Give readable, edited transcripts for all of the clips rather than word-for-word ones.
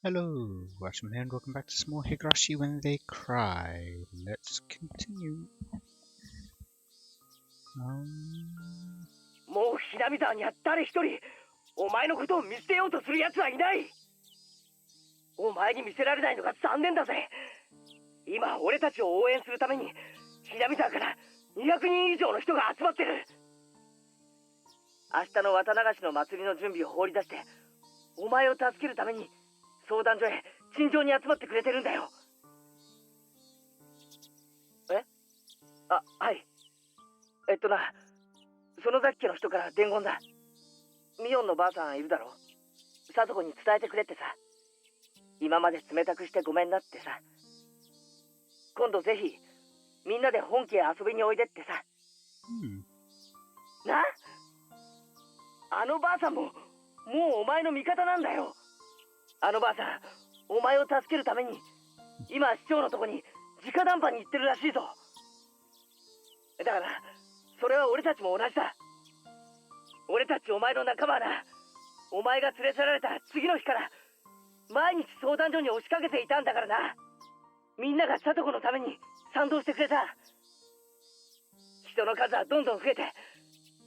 Hello, Watem here, and welcome back to some more Higurashi When They Cry. Let's continue. もうひなみ沢には誰一人お前のことを見捨てようとする奴はいない。お前に見せられないのが残念だぜ。今俺たちを応援するためにひなみ沢から200人以上の人が集まってる。明日の綿流しの祭りの準備を放り出してお前を助けるために相談所へ陳情に集まってくれてるんだよ。え？あ、はい。そのさっきの人から伝言だ。ミオンのばあさんいるだろ。さとこに伝えてくれってさ。今まで冷たくしてごめんなってさ。今度ぜひみんなで本家へ遊びにおいでってさ。な？あのばあさんももうお前の味方なんだよ。あのばあさん、お前を助けるために今市長のとこに直談判に行ってるらしいぞ。だからそれは俺たちも同じだ。俺たちお前の仲間はな、お前が連れ去られた次の日から毎日相談所に押しかけていたんだからな。みんなが聡子のために賛同してくれた。人の数はどんどん増えて、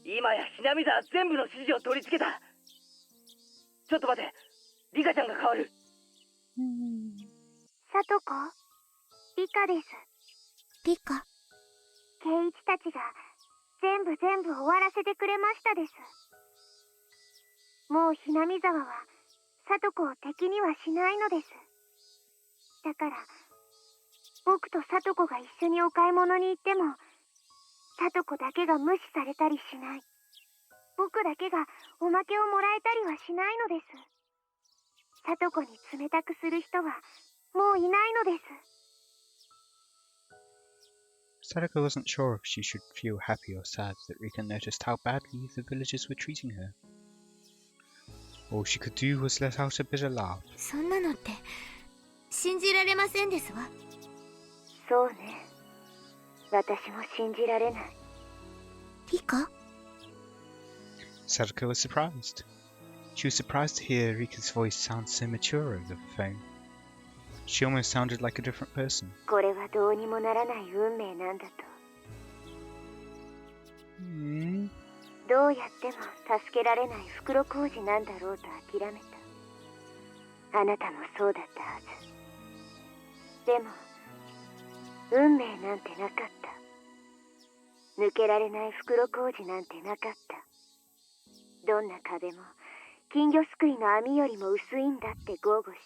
今やひなみ沢全部の支持を取り付けた。ちょっと待て、リカちゃんが変わる。聡子、リカです。リカ。圭一たちが全部終わらせてくれましたです。もうひなみ沢は聡子を敵にはしないのです。だから僕と聡子が一緒にお買い物に行っても聡子だけが無視されたりしない。僕だけがおまけをもらえたりはしないのです。聡子に冷たくする人はもういないのです。Sadako wasn't sure if she should feel happy or sad that Rika noticed how badly the villagers were treating her. All she could do was let out a bitter laugh. そんなのって信じられませんですわ。そうね。私も信じられない。リカ？ Sadako was surprised. She was surprised to hear Rika's voice sound so mature over the phone. She almost sounded like a different person. これはどうにもならない運命なんだと。どうやっても助けられない袋小路なんだろうと諦めた。あなたもそうだったはず。でも運命なんてなかった。抜けられない袋小路なんてなかった。どんな壁も金魚すくいの網よりも薄いんだって豪語して、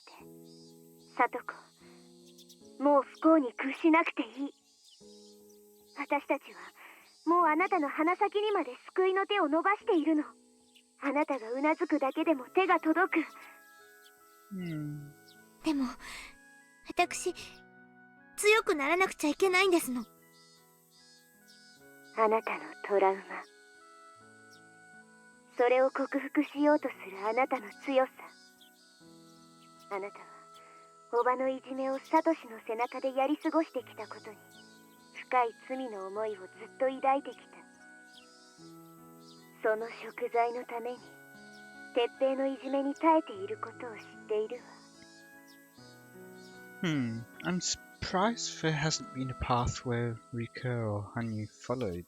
聡子、もう不幸に屈しなくていい。私たちはもうあなたの鼻先にまで救いの手を伸ばしているの。あなたがうなずくだけでも手が届く。でも私強くならなくちゃいけないんですの。あなたのトラウマ、それを克服しようとするあなたの強さ。あなたはおばのいじめをサトシの背中でやり過ごしてきたことに深い罪の思いをずっと抱いてきた。その贖罪のために鉄平のいじめに耐えていることを知っているわ。I'm surprised there hasn't been a path where Rika or Hanyu followed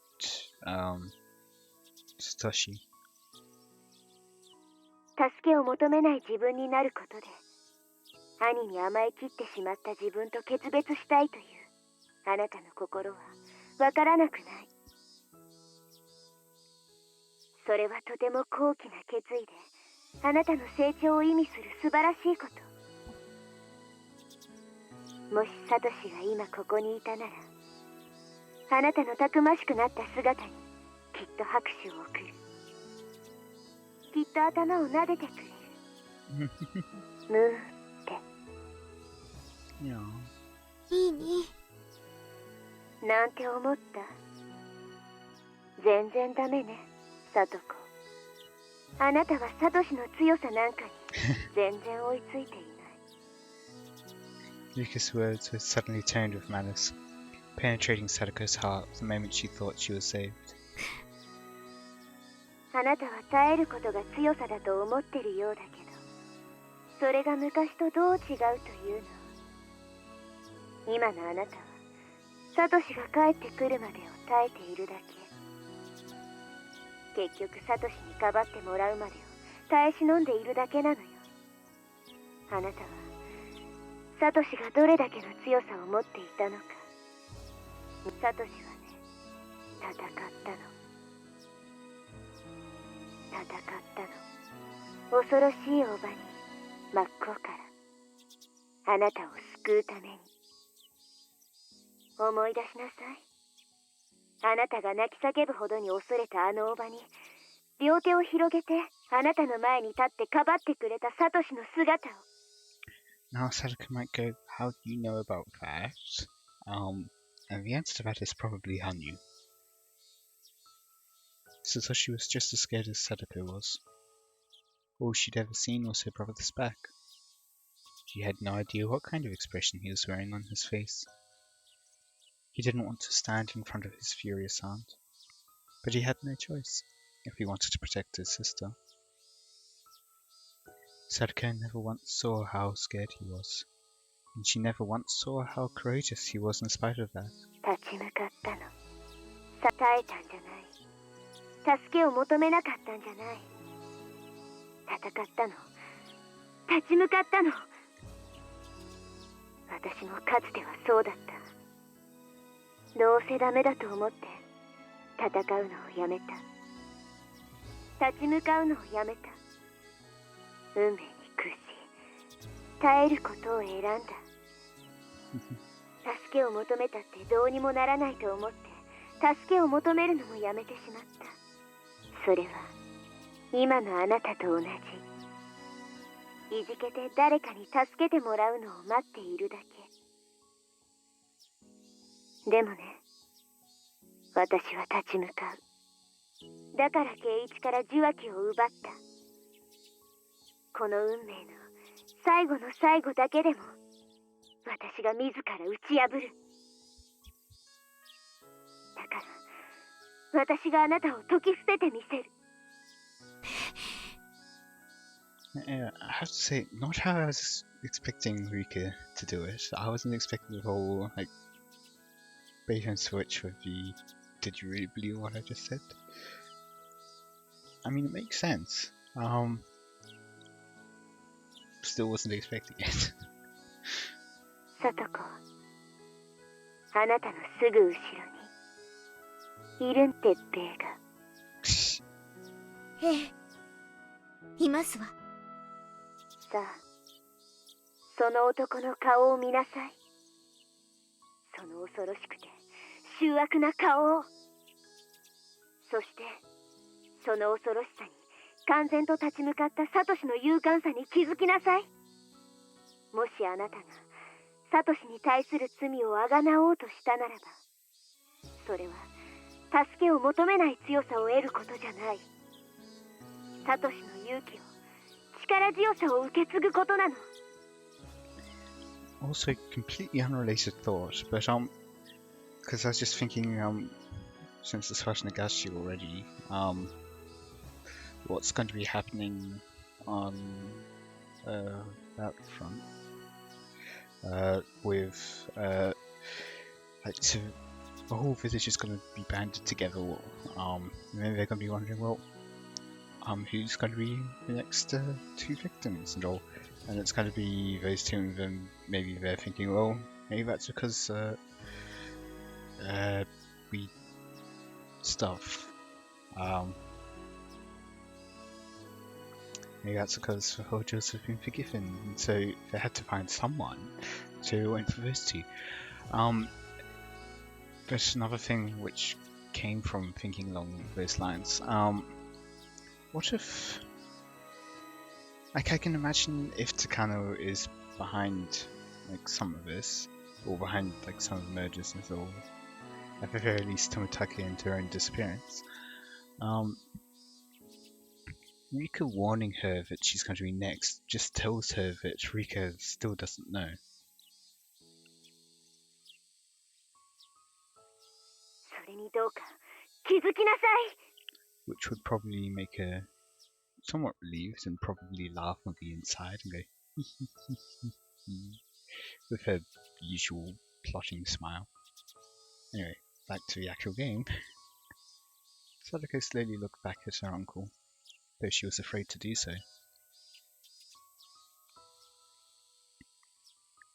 Satoshi. 助けを求めない自分になることで兄に甘えきってしまった自分と決別したいというあなたの心はわからなくない。それはとても高貴な決意であなたの成長を意味する素晴らしいこと。もしサトシが今ここにいたならあなたのたくましくなった姿にきっと拍手を送る。きっと頭を撫でてくれる。ムーって。いいに。なんて思った？全然ダメね、聡子。あなたはサトシの強さなんかに全然追いついていない。Rika's words were suddenly toned with malice, penetrating Sadako's heart the moment she thought she was saved. あなたは耐えることが強さだと思ってるようだけど、それが昔とどう違うというの。今のあなたはサトシが帰ってくるまでを耐えているだけ。結局サトシにかばってもらうまでを耐え忍んでいるだけなのよ。あなたはサトシがどれだけの強さを持っていたのか。サトシはね、戦ったの。戦ったの。恐ろしいお場に真っ向からあなたを救うために。思い出しなさい。あなたが泣き叫ぶほどに恐れたあのお場に両手を広げてあなたの前に立ってかばってくれたサトシの姿を。Now Sadako might go, how do you know about that? And the answer to that is probably Hanyu. Satoshi was just as scared as Sadako was. All she'd ever seen was her brother's back. She had no idea what kind of expression he was wearing on his face. He didn't want to stand in front of his furious aunt, but he had no choice if he wanted to protect his sister. Sadako never once saw how scared he was, and she never once saw how courageous he was in spite of that. 立ち向かったの。耐えたんじゃない。助けを求めなかったんじゃない。戦ったの。立ち向かったの。私もかつてはそうだった。どうせダメだと思って戦うのをやめた。立ち向かうのをやめた。運命に屈し耐えることを選んだ。助けを求めたってどうにもならないと思って助けを求めるのもやめてしまった。それは今のあなたと同じ。いじけて誰かに助けてもらうのを待っているだけ。でもね、私は立ち向かう。だから圭一から受話器を奪った。この運命の最後の最後だけでも私が自ら打ち破る。だから私があなたを解き捨ててみせる。Yeah, I have to say, not how I was expecting Rika to do it. I wasn't expecting the whole, like, bait and switch with the did you really believe what I just said? I mean, it makes sense. Still wasn't expecting it. サトコ、あなたのすぐ後ろにいるんてっぺいが。ええ、いますわ。さあ、その男の顔を見なさい。その恐ろしくて醜悪な顔を。そしてその恐ろしさに完全と立ち向かったサトシの勇敢さに気づきなさい。もしあなたがサトシに対する罪をあがなおうとしたならば、それは助けを求めない強さを得ることじゃない。サトシの勇気を、力強さを受け継ぐことなの。 Also, completely unrelated thought, but because I was just thinking, since it's first Nagashi already, what's going to be happening on that front, with like the whole village is going to be banded together, and then they're going to be wondering, well, who's going to be the next two victims and all. And it's going to be those two of them. Maybe they're thinking, well, maybe that's because we stuff. Maybe that's because the Hojos have been forgiven, and so they had to find someone. So they went for those two. There's another thing which came from thinking along those lines. What if? Like, I can imagine if Takano is behind, like, some of this, or behind, like, some of the murders and so, at the very least, Tomitake and her own disappearance. Rika warning her that she's going to be next just tells her that Rika still doesn't know. それにどうか気づきなさい。 Which would probably make her somewhat relieved and probably laugh on the inside and go, With her usual plotting smile. Anyway, back to the actual game. Sadako slowly looked back at her uncle, though she was afraid to do so.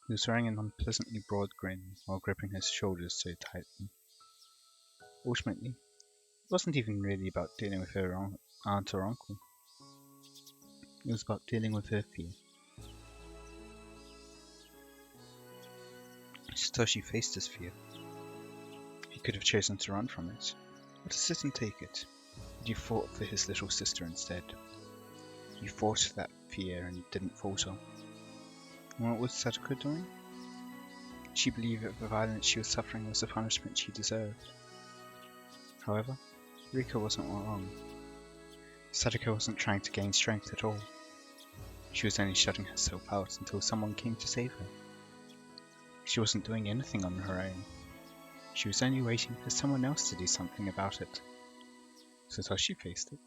He was wearing an unpleasantly broad grin while gripping his shoulders so tightly. Ultimately, it wasn't even really about dealing with her aunt or uncle. It was about dealing with her fear. Satoshi faced his fear. He could have chosen to run from it, or to sit and take it, but he fought for his little sister instead. He fought that fear and didn't falter. And what was Sadako doing? She believed that the violence she was suffering was the punishment she deserved. However, Rika wasn't wrong. Sadako wasn't trying to gain strength at all. She was only shutting herself out until someone came to save her. She wasn't doing anything on her own. She was only waiting for someone else to do something about it. Satoshi faced it.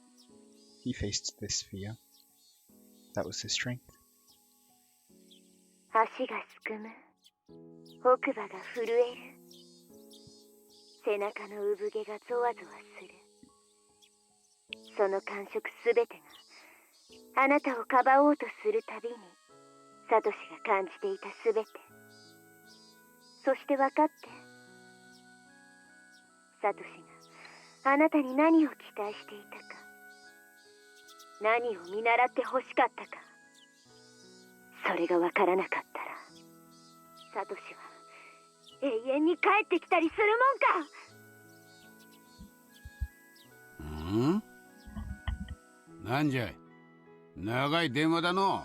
He faced this fear. That was his strength. 足がすくむ、奥歯が震える、背中の産毛がゾワゾワする。その感触すべてがあなたをかばおうとするたびに、サトシが感じていたすべて。そして分かって、サトシがあなたに何を期待していたか、何を見習って欲しかったか。それが分からなかったら、サトシは永遠に帰ってきたりするもんか。なんじゃい、長い電話だの。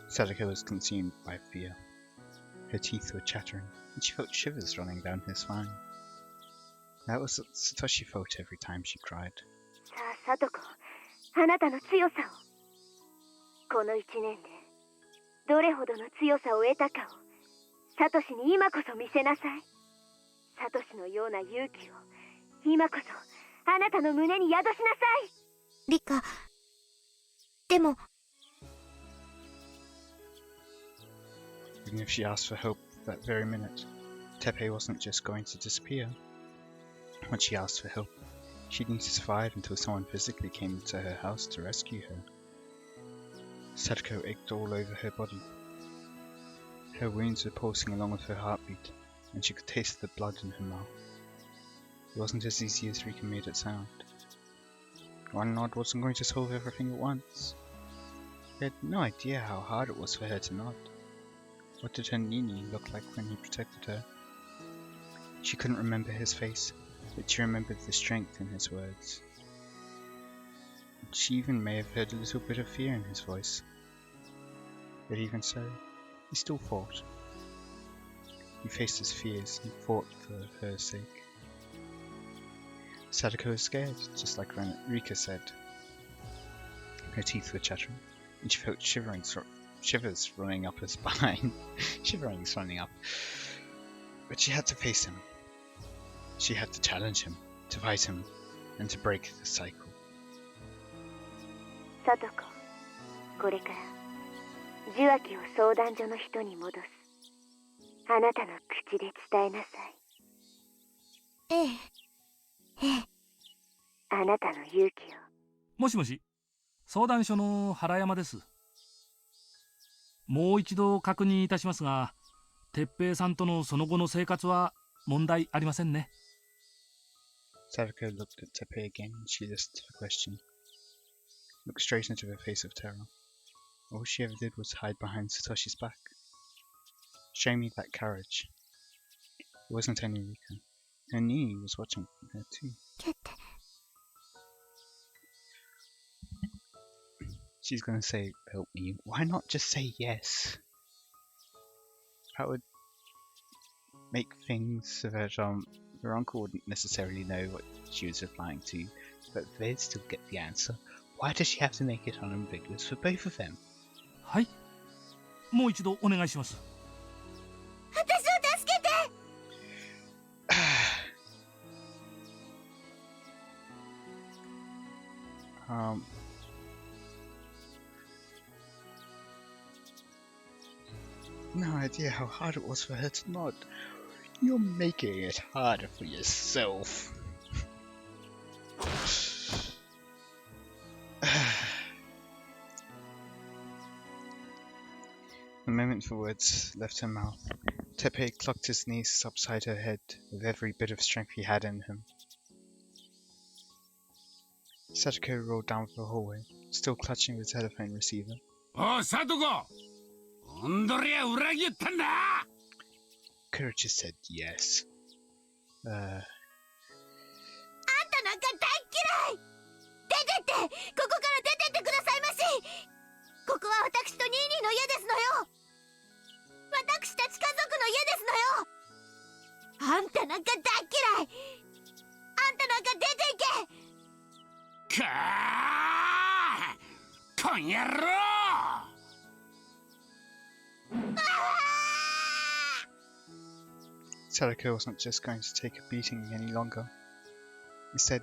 Sadako was consumed by fear. Her teeth were chattering, and she felt shivers running down her spine. That was what Satoshi felt every time she cried. さあ、サトコ、あなたの強さを。この1年でどれほどの強さを得たかをサトシに今こそ見せなさい。サトシのような勇気を今こそあなたの胸に宿しなさい。リカ、でも Even if she asked for help that very minute, Teppei wasn't just going to disappear. When she asked for help, she'd need to survive until someone physically came to her house to rescue her. Sadako ached all over her body. Her wounds were pulsing along with her heartbeat, and she could taste the blood in her mouth. It wasn't as easy as Rika made it sound. One nod wasn't going to solve everything at once. He had no idea how hard it was for her to nod. What did her Nini look like when he protected her? She couldn't remember his face, but she remembered the strength in his words. She even may have heard a little bit of fear in his voice. But even so, he still fought. He faced his fears and fought for her sake. Sadako was scared, just like Rika said. Her teeth were chattering, and she felt shivers running up her spine. Shiverings running up. But she had to face him. She had to challenge him, to fight him, and to break the cycle. サトコ、これから受話器を相談所の人に戻す。あなたの口で伝えなさい。ええ、ええ。あなたの勇気を。もしもし、相談所の原山です。もう一度確認いたしますが、哲平さんとのその後の生活は問題ありませんね。Sadako looked at Teppei again and she listened to the question. Looked straight into her face of terror. All she ever did was hide behind Satoshi's back. Show me that courage. It wasn't only Rika. Her Nini was watching her too. She's gonna say, help me. Why not just say yes? That would make things so that her uncle wouldn't necessarily know what she was replying to, but they'd still get the answer. Why does she have to make it unambiguous for both of them? はい。もう一度お願いします。私を助けて。no idea how hard it was for her to nod. You're making it harder for yourself. The moment for words left her mouth. Teppei clucked his knees upside her head with every bit of strength he had in him. Satoko rolled down the hallway, still clutching the telephone receiver. Oh, Satoko! Ondoriは裏切ったんだ! Could have just said yes. あんたなんか大嫌い。出てって、ここから出てってくださいまし。ここは私とニーニーの家ですのよ。私たち家族の家ですのよ。あんたなんか大嫌い。あんたなんか出ていけ。かー！こん野郎！ Sadako wasn't just going to take a beating any longer. Instead,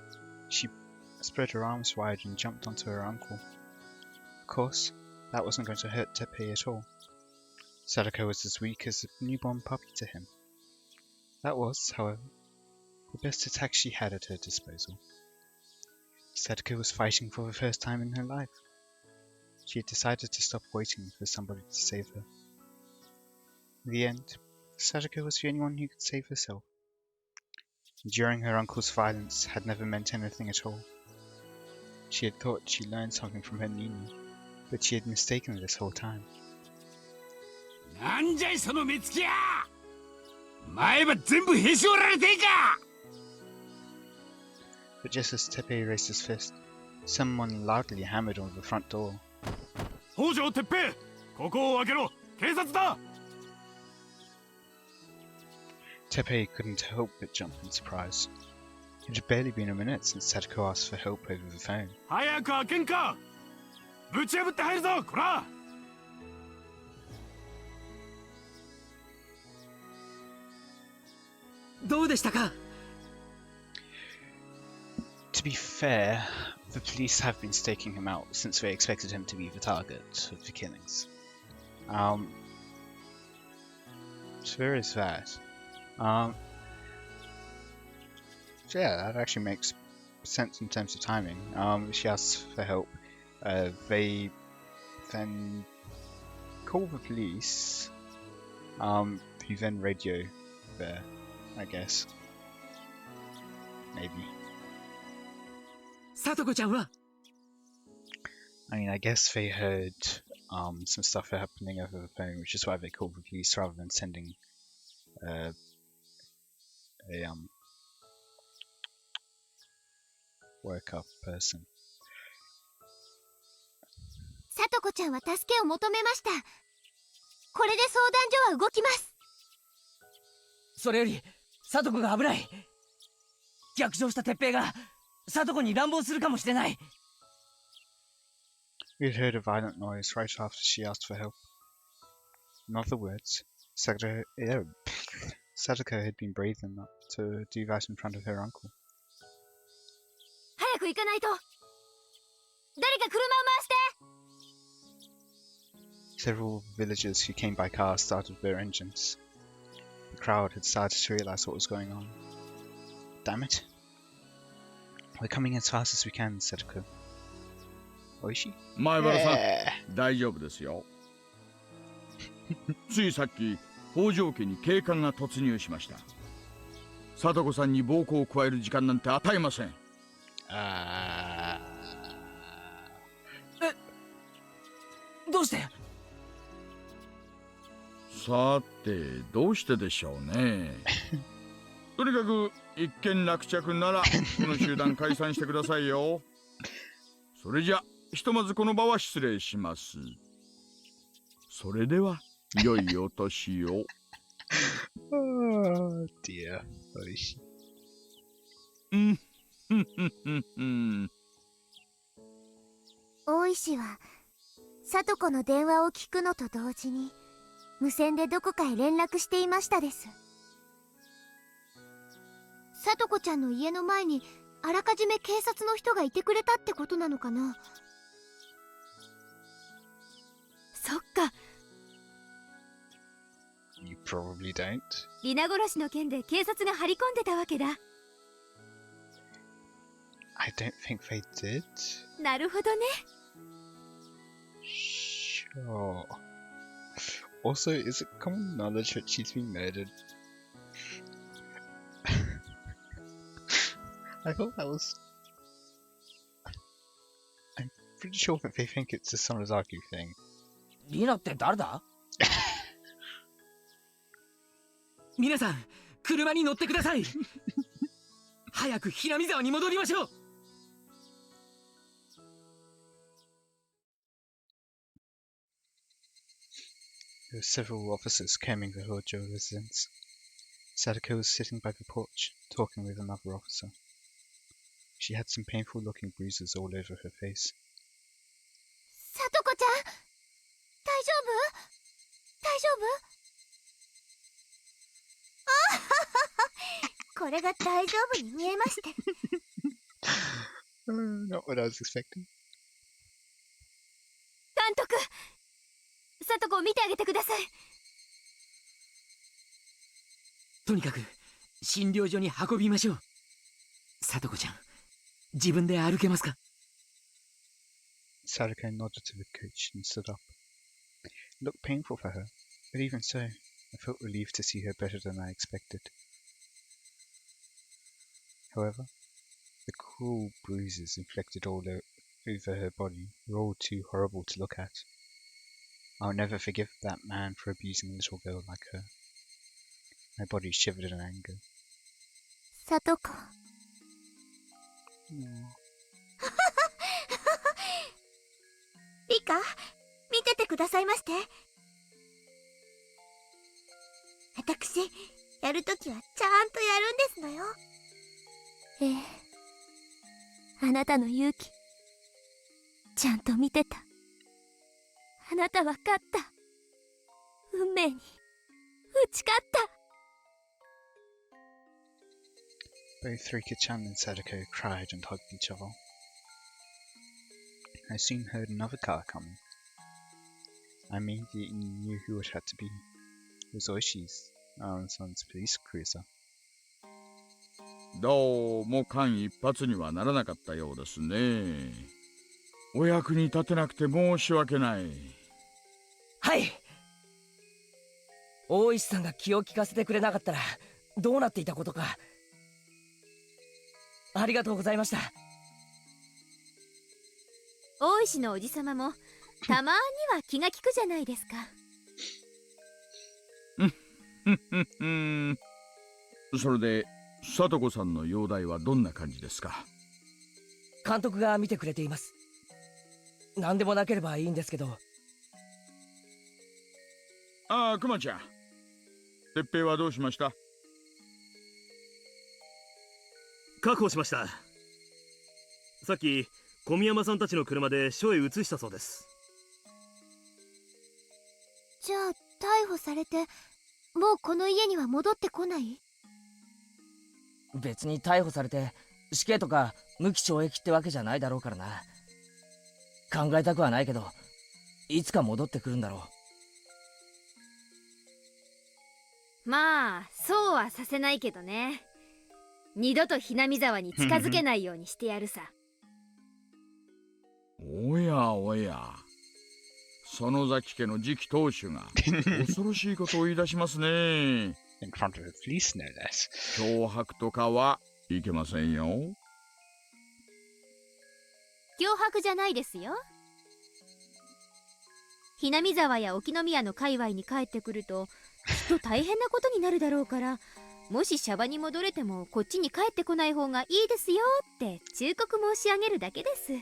she spread her arms wide and jumped onto her uncle. Of course, that wasn't going to hurt Teppei at all. Sadako was as weak as a newborn puppy to him. That was, however, the best attack she had at her disposal. Sadako was fighting for the first time in her life. She had decided to stop waiting for somebody to save her. In the end, Sadako was the only one who could save herself. Enduring her uncle's violence had never meant anything at all. She had thought she learned something from her Nini, but she had mistaken this whole time. なんじゃいその目つきや！前は全部へし折られていか！ But just as Teppei raised his fist, someone loudly hammered on the front door. 北条哲平、ここを開けろ。警察だ。 Teppei couldn't help but jump in surprise. It had barely been a minute since Sadako asked for help over the phone. 早く開けんか。ぶち破って入るぞ、こら。どうでしたか? To be fair, the police have been staking him out since they expected him to be the target of the killings. So there is that. So yeah, that actually makes sense in terms of timing. She asks for help. They then call the police, who then radio there, I guess. Maybe. さとこちゃんは? I mean, I guess they heard some stuff happening over the phone, which is why they called the police rather than sending a work-up person. さとこちゃんは助けを求めました。これで相談所は動きます。それより、さとこが危ない。逆上した鉄平がさとこに乱暴するかもしれない。 We had heard a violent noise right after she asked for help. In other words, Sadako had been brave enough to do that in front of her uncle. 早く行かないと。誰か車を回して。 Several villagers who came by car started their engines. The crowd had started to realize what was going on. Damn it. We're coming as fast as we can, Sadako. Oishi? 前原さん、大丈夫ですよ。ついさっき、北条家に警官が突入しました。聡子さんに暴行を加える時間なんて与えません。どうして? さて、どうしてでしょうね。とにかく一件落着ならこの集団解散してくださいよ。それじゃひとまずこの場は失礼します。それでは良いお年を。Oh dear, Oishi. 大石は聡子の電話を聞くのと同時に無線でどこかへ連絡していましたです。聡子ちゃんの家の前にあらかじめ警察の人がいてくれたってことなのかな。そっか。probably don't. 皆殺しの件で警察が張り込んでたわけだ。 I don't think they did. なるほどね。 Sure. Also, is it common knowledge that she's been murdered? I thought that was... I'm pretty sure that they think it's a Sonozaki thing. リナって誰だ？皆さん、車に乗ってください。早く平見沢に戻りましょう。 There were several officers combing the Hojo residence. Sadako was sitting by the porch, talking with another officer. She had some painful-looking bruises all over her face. さとこちゃん、大丈夫？大丈夫？あははは、これが大丈夫に見えまして。Not what I was expecting. 監督、さとこを見てあげてください。とにかく診療所に運びましょう。さとこちゃん、自分で歩けますか？ Sadako nodded to the coach and stood up. It looked painful for her, but even so, I felt relieved to see her better than I expected. However, the cruel bruises inflicted all over her body were all too horrible to look at. I'll never forgive that man for abusing a little girl like her. My body shivered in anger. さとこ。いいか、見ててくださいまして。私、やるときはちゃんとやるんですのよ。ええ、あなたの勇気、ちゃんと見てた。あなたは勝った。運命に打ち勝った。 Both Rika-chan and Sadako cried and hugged each other. I soon heard another car coming. I immediately knew who it had to be. It was Oishi's, our son's police cruiser. どうも間一髪にはならなかったようですね。お役に立てなくて申し訳ない。はい。大石さんが気を利かせてくれなかったらどうなっていたことか。ありがとうございました。大石のおじさまもたまには気が利くじゃないですか。それでさとこさんの容体はどんな感じですか？監督が見てくれています。何でもなければいいんですけど。ああ、くまちゃん、鉄平はどうしました？確保しました。さっき小宮山さんたちの車で署へ移したそうです。じゃあ逮捕されてもうこの家には戻ってこない？別に逮捕されて死刑とか無期懲役ってわけじゃないだろうからな。考えたくはないけど、いつか戻ってくるんだろう。まあそうはさせないけどね。二度とひなみ沢に近づけないようにしてやるさ。おやおや、園崎家の次期当主が恐ろしいことを言い出しますね。In front of the police, no less. 脅迫とかはいけませんよ。脅迫じゃないですよ。ひなみ沢や沖宮の界隈に帰ってくるときっと大変なことになるだろうから、もしシャバに戻れてもこっちに帰ってこない方がいいですよって忠告申し上げるだけです。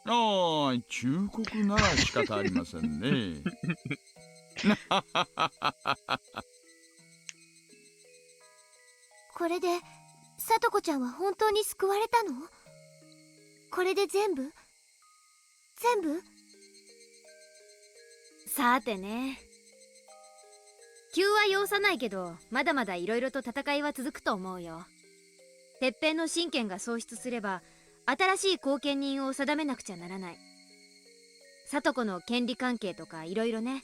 ああ、忠告なら仕方ありませんね。これでさとこちゃんは本当に救われたの？これで全部？さてね。急は要さないけど、まだまだ色々と戦いは続くと思うよ。鉄平の神権が喪失すれば新しい後見人を定めなくちゃならない。聡子の権利関係とか色々ね。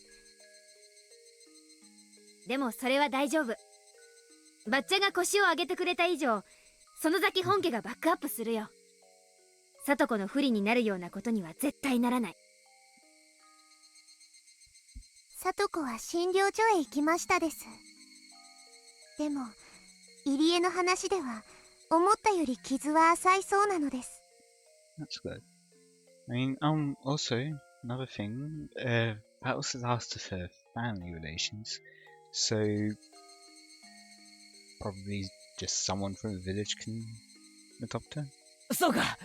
でもそれは大丈夫。バッチャが腰を上げてくれた以上、園崎本家がバックアップするよ。聡子の不利になるようなことには絶対ならない。聡子は診療所へ行きましたです。でも入江の話では思ったより傷は浅いそうなのです。 That's good. Also, another thing, that was the last of her family relations, so probably just someone from the village can adopt her. そうか。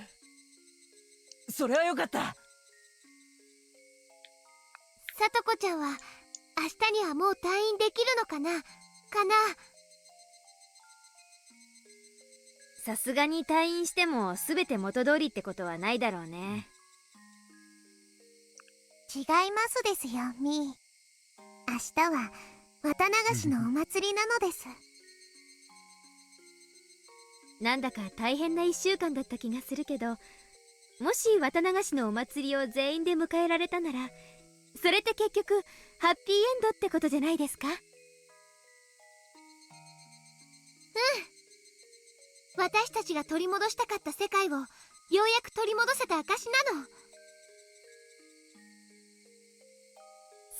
それはよかった。聡子ちゃんは明日にはもう退院できるのかなさすがに退院しても全て元通りってことはないだろうね。違いますですよ、みー。明日は綿流しのお祭りなのです。なんだか大変な1週間だった気がするけど、もし綿流しのお祭りを全員で迎えられたなら、それって結局ハッピーエンドってことじゃないですか？私たちが取り戻したかった世界をようやく取り戻せた証なの。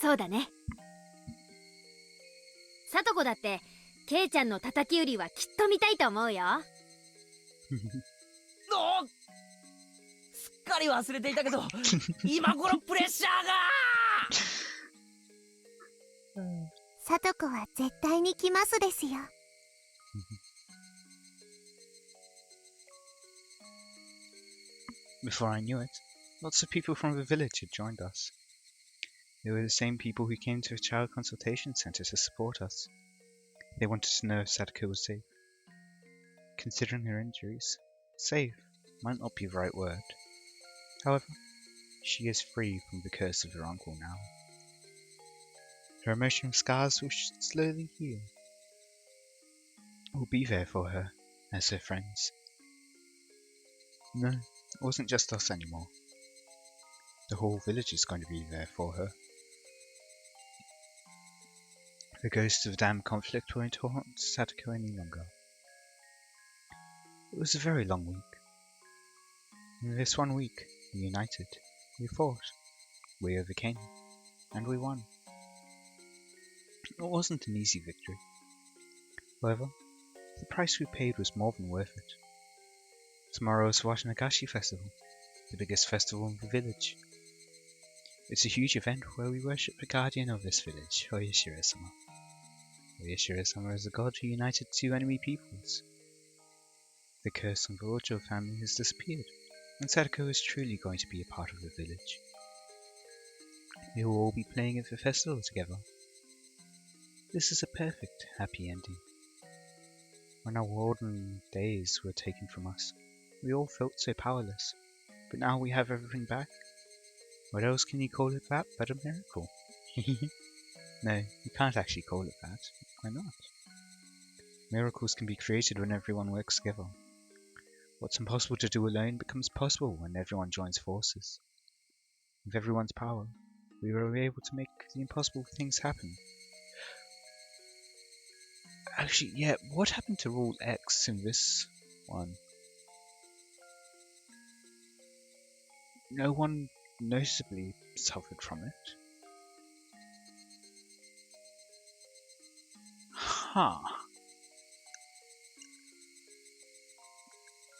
そうだね。聡子だってケイちゃんの叩き売りはきっと見たいと思うよ。すっかり忘れていたけど、今頃プレッシャーが。聡子は絶対に来ますですよ。Before I knew it, lots of people from the village had joined us. They were the same people who came to a child consultation center to support us. They wanted to know if Sadako was safe. Considering her injuries, safe might not be the right word. However, she is free from the curse of her uncle now. Her emotional scars will slowly heal. We'll be there for her, as her friends. No, it wasn't just us anymore. The whole village is going to be there for her. The ghosts of damned conflict won't haunt Sadako any longer. It was a very long week. In this 1 week, we united, we fought, we overcame, and we won. It wasn't an easy victory. However, the price we paid was more than worth it. Tomorrow is Watem Festival, the biggest festival in the village. It's a huge event where we worship the guardian of this village, Oyashiro-sama. Oyashiro-sama is a god who united two enemy peoples. The curse on the Rojo family has disappeared, and Sadako is truly going to be a part of the village. We will all be playing at the festival together. This is a perfect, happy ending. When our golden days were taken from us, we all felt so powerless, but now we have everything back. What else can you call it that but a miracle? No, you can't actually call it that. Why not? Miracles can be created when everyone works together. What's impossible to do alone becomes possible when everyone joins forces. With everyone's power, we were able to make the impossible things happen. Actually, yeah, what happened to Rule X in this one? No one noticeably suffered from it. Huh.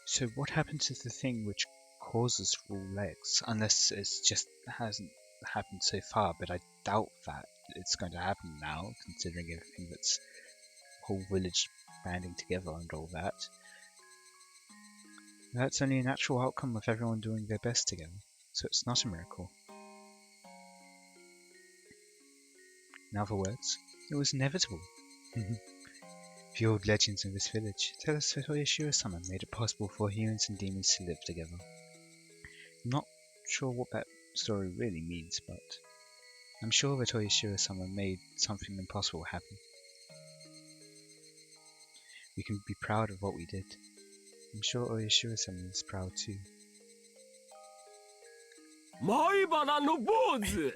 So what happened to the thing which causes Rule X? Unless it's just hasn't happened so far, but I doubt that it's going to happen now, considering everything that's whole village banding together and all that. That's only a natural outcome of everyone doing their best together, so it's not a miracle. In other words, it was inevitable. The old legends of this village tell us that Oyashiro-sama made it possible for humans and demons to live together. I'm not sure what that story really means, but I'm sure that Oyashiro-sama made something impossible happen. We can be proud of what we did. I'm sure Oyashiro-sama is proud too. 前原の坊主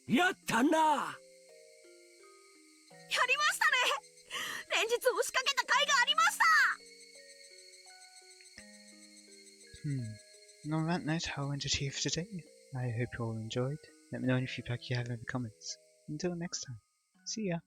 やったな。りましたね。連日押しかけた甲斐がありました。And on that note, I'll end it here for today. I hope you all enjoyed. Let me know any feedback you have in the comments. Until next time, see ya!